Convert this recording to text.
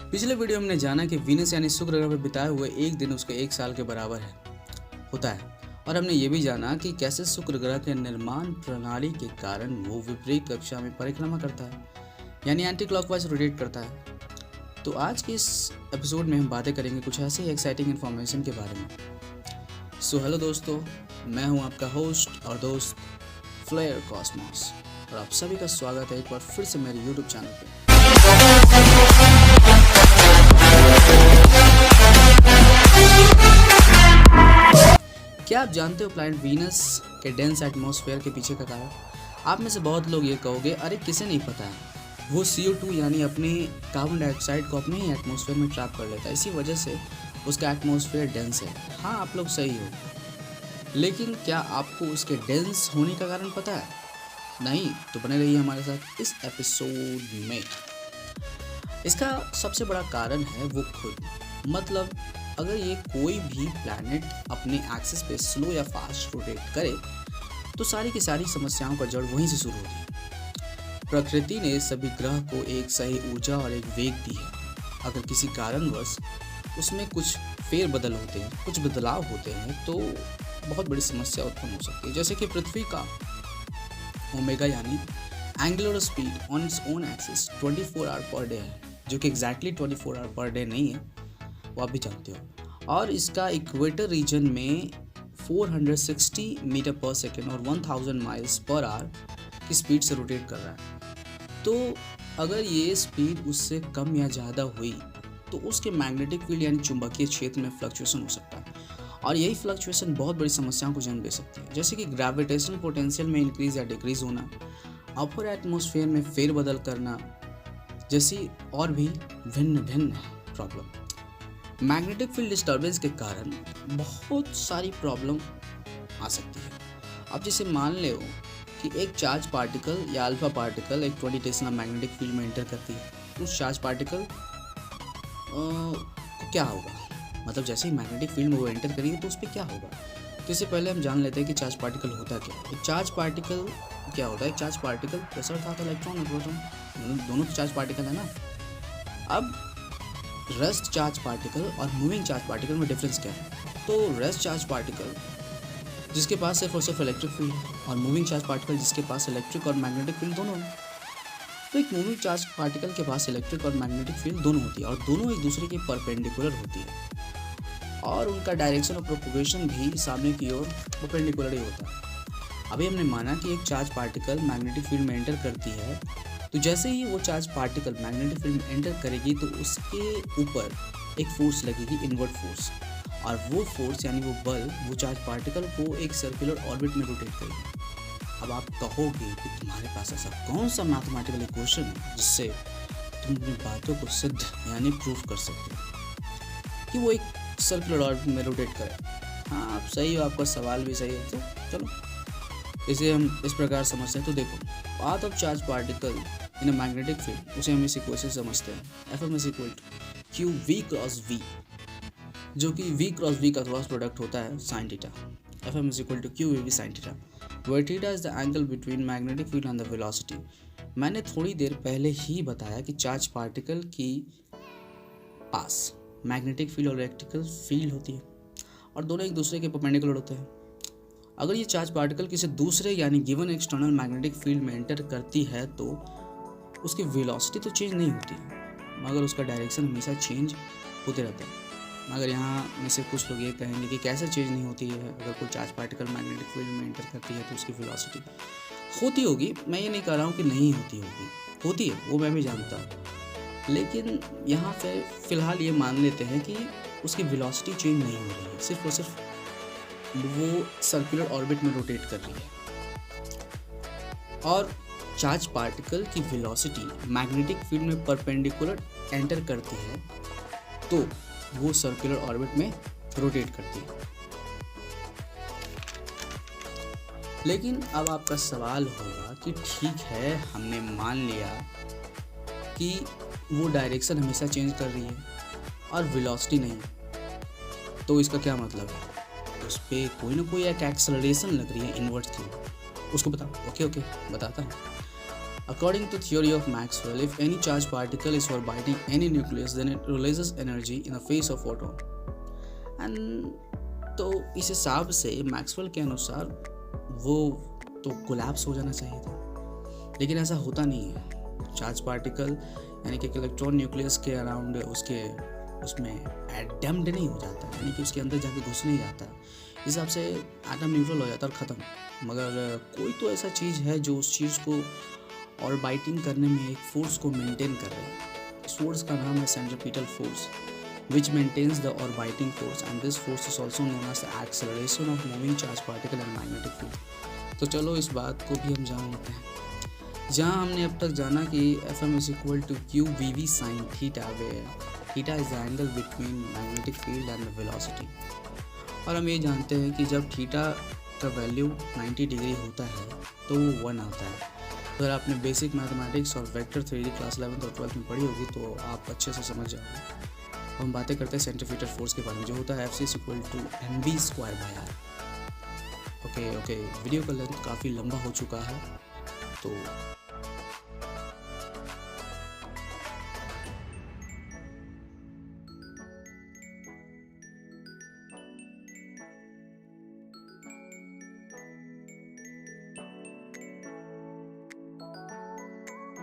पिछले वीडियो में हमने जाना कि वीनस यानी शुक्र ग्रह पर बिताए हुए एक दिन उसके एक साल के बराबर होता है। और हमने ये भी जाना कि कैसे शुक्र ग्रह के निर्माण प्रणाली के कारण वो विपरीत कक्षा में परिक्रमा करता है, यानी एंटी क्लॉकवाइज रोटेट करता है। तो आज के इस एपिसोड में हम बातें करेंगे कुछ ऐसे ही एक्साइटिंग इन्फॉर्मेशन के बारे में। सो हेलो दोस्तों, मैं हूँ आपका होस्ट और दोस्त फ्लेयर कॉस्मोस, और आप सभी का स्वागत है एक बार फिर से मेरे यूट्यूब चैनल पे। क्या आप जानते हो प्लैनेट वीनस के डेंस एटमॉस्फेयर के पीछे का कारण? आप में से बहुत लोग ये कहोगे, अरे किसे नहीं पता है, वो CO2 यानी अपने कार्बन डाइऑक्साइड को अपने ही एटमॉस्फेयर में ट्रैप कर लेता है, इसी वजह से उसका एटमॉस्फेयर डेंस है। हाँ, आप लोग सही हो, लेकिन क्या आपको उसके डेंस होने का कारण पता है? नहीं? तो बने रहिए हमारे साथ इस एपिसोड में। इसका सबसे बड़ा कारण है वो खुद, मतलब अगर ये कोई भी प्लैनेट अपने एक्सिस पे स्लो या फास्ट रोटेट करे तो सारी की सारी समस्याओं का जड़ वहीं से शुरू होती है। प्रकृति ने सभी ग्रह को एक सही ऊर्जा और एक वेग दी है। अगर किसी कारणवश उसमें कुछ फेरबदल होते हैं, कुछ बदलाव होते हैं, तो बहुत बड़ी समस्या उत्पन्न हो सकती है। जैसे कि पृथ्वी का ओमेगा यानी angular speed on its own axis 24 hour per day है, जो कि एग्जैक्टली 24 आवर पर डे नहीं है, वो आप भी जानते हो। और इसका इक्वेटर रीजन में 460 मीटर पर सेकेंड और 1000 माइल्स पर आवर की स्पीड से रोटेट कर रहा है। तो अगर ये स्पीड उससे कम या ज़्यादा हुई तो उसके मैग्नेटिक फील्ड यानी चुंबकीय क्षेत्र में फ्लक्चुएशन हो सकता है, और यही फ्लक्चुएशन बहुत बड़ी समस्याओं को जन्म दे सकती है, जैसे कि ग्रेविटेशनल पोटेंशियल में इंक्रीज या डिक्रीज होना, अपर एटमॉस्फेयर में फेरबदल करना, जैसी और भी भिन्न भिन्न प्रॉब्लम। मैग्नेटिक फील्ड डिस्टर्बेंस के कारण बहुत सारी प्रॉब्लम आ सकती है। अब जैसे मान लो कि एक चार्ज पार्टिकल या अल्फा पार्टिकल एक 20 टेस्ला मैग्नेटिक फील्ड में एंटर करती है, उस चार्ज पार्टिकल को क्या होगा? मतलब जैसे ही मैग्नेटिक फील्ड में वो एंटर करेगी तो उस पर क्या होगा? तो इससे पहले हम जान लेते हैं कि चार्ज पार्टिकल होता क्या है। एक चार्ज पार्टिकल क्या होता है? एक चार्ज पार्टिकल प्रेशर था, इलेक्ट्रॉन और प्रोटॉन, दोनों चार्ज पार्टिकल है ना। अब रेस्ट चार्ज पार्टिकल और मूविंग चार्ज पार्टिकल में डिफरेंस क्या है? तो रेस्ट चार्ज पार्टिकल जिसके पास सिर्फ और सिर्फ इलेक्ट्रिक फील्ड है, और मूविंग चार्ज पार्टिकल जिसके पास इलेक्ट्रिक और मैग्नेटिक फील्ड दोनों है। तो एक मूविंग चार्ज पार्टिकल के पास इलेक्ट्रिक और मैग्नेटिक फील्ड दोनों होती है, और दोनों एक दूसरे के परपेंडिकुलर होती है, और उनका डायरेक्शन ऑफ प्रोपगेशन भी सामने की ओर परपेंडिकुलर ही होता है। अभी हमने माना कि एक चार्ज पार्टिकल मैग्नेटिक फील्ड में एंटर करती है, तो जैसे ही वो चार्ज पार्टिकल मैग्नेटिक फील्ड में एंटर करेगी तो उसके ऊपर एक फोर्स लगेगी, इनवर्ट फोर्स, और वो फोर्स यानी वो बल वो चार्ज पार्टिकल को एक सर्कुलर ऑर्बिट में रोटेट करेगी। अब आप कहोगे कि तुम्हारे पास ऐसा कौन सा मैथमेटिकल इक्वेशन है जिससे तुम अपनी बातों को सिद्ध यानी प्रूफ कर सकते हो कि वो एक सर्कुलर ऑर्बिट में रोटेट करे? हाँ, आप सही हो, आपका सवाल भी सही है। तो चलो इसे हम इस प्रकार समझते हैं। तो देखो, path of charge particle in a magnetic field, उसे हम इस इक्वेशन से समझते हैं। Fm is equal to QV cross V, जो कि V क्रॉस V का क्रॉस प्रोडक्ट होता है sine theta. Fm is equal to QVV sine theta, where theta is the angle between magnetic field and the velocity. मैंने थोड़ी देर पहले ही बताया कि चार्ज पार्टिकल की पास मैग्नेटिक फील्ड और इलेक्ट्रिकल फील्ड होती है, और दोनों एक दूसरे के परपेंडिकुलर होते हैं। अगर ये चार्ज पार्टिकल किसी दूसरे यानी गिवन एक्सटर्नल मैग्नेटिक फील्ड में एंटर करती है तो उसकी वेलोसिटी तो चेंज नहीं होती, मगर उसका डायरेक्शन हमेशा चेंज होते रहता है। मगर यहाँ में से कुछ लोग ये कहेंगे कि कैसे चेंज नहीं होती है? अगर कोई चार्ज पार्टिकल मैग्नेटिक फील्ड में एंटर करती है तो उसकी वेलोसिटी होती होगी। मैं ये नहीं कह रहा हूँ कि नहीं होती होगी, होती है, वो मैं भी जानता हूँ, लेकिन यहाँ पे फ़िलहाल ये मान लेते हैं कि उसकी वेलोसिटी चेंज नहीं हो रही है, सिर्फ और सिर्फ वो सर्कुलर ऑर्बिट में रोटेट कर रही है। और चार्ज पार्टिकल की वेलोसिटी मैग्नेटिक फील्ड में परपेंडिकुलर एंटर करती है तो वो सर्कुलर ऑर्बिट में रोटेट करती है। लेकिन अब आपका सवाल होगा कि ठीक है, हमने मान लिया कि वो डायरेक्शन हमेशा चेंज कर रही है और वेलोसिटी नहीं, तो इसका क्या मतलब है? उस पर कोई ना कोई एक एक्सेलरेशन लग रही है इनवर्ट थ्रू, उसको बताओ। ओके बताता हूँ। According to theory of Maxwell, if any charged particle is orbiting any nucleus, then it releases energy in the face of photon. And तो इस हिसाब से मैक्सवेल के अनुसार वो तो कोलैप्स हो जाना चाहिए था, लेकिन ऐसा होता नहीं है। चार्ज पार्टिकल यानी कि इलेक्ट्रॉन न्यूक्लियस के अराउंड उसमें एडम्ड नहीं हो जाता, यानी कि उसके अंदर जाके घुस नहीं जाता। इस हिसाब से एटम न्यूट्रल हो जाता और ख़त्म। मगर कोई तो ऐसा चीज़ है जो उस चीज़ को ऑर्बिटिंग करने में एक फोर्स को मेंटेन कर रहा है। इस फोर्स का नाम है centripetal force, which maintains the orbiting force, and this force is also known as the acceleration of moving charged particle and magnetic field. तो चलो इस बात को भी हम जान लेते हैं। जहाँ हमने अब तक जाना कि Fm is equal to q v sin theta, where theta is the angle between magnetic field and the velocity। और हम ये जानते हैं कि जब थीटा का वैल्यू 90 डिग्री होता है तो वो 1 आता है। अगर आपने बेसिक मैथमेटिक्स और वेक्टर थ्योरी क्लास 11th और 12th में पढ़ी होगी तो आप अच्छे से समझ जाओगे। हम बातें करते हैं सेंट्रीफ्यूगल फोर्स के बारे में, जो होता है Fc = mv²/r। ओके वीडियो का लेंथ काफ़ी लंबा हो चुका है, तो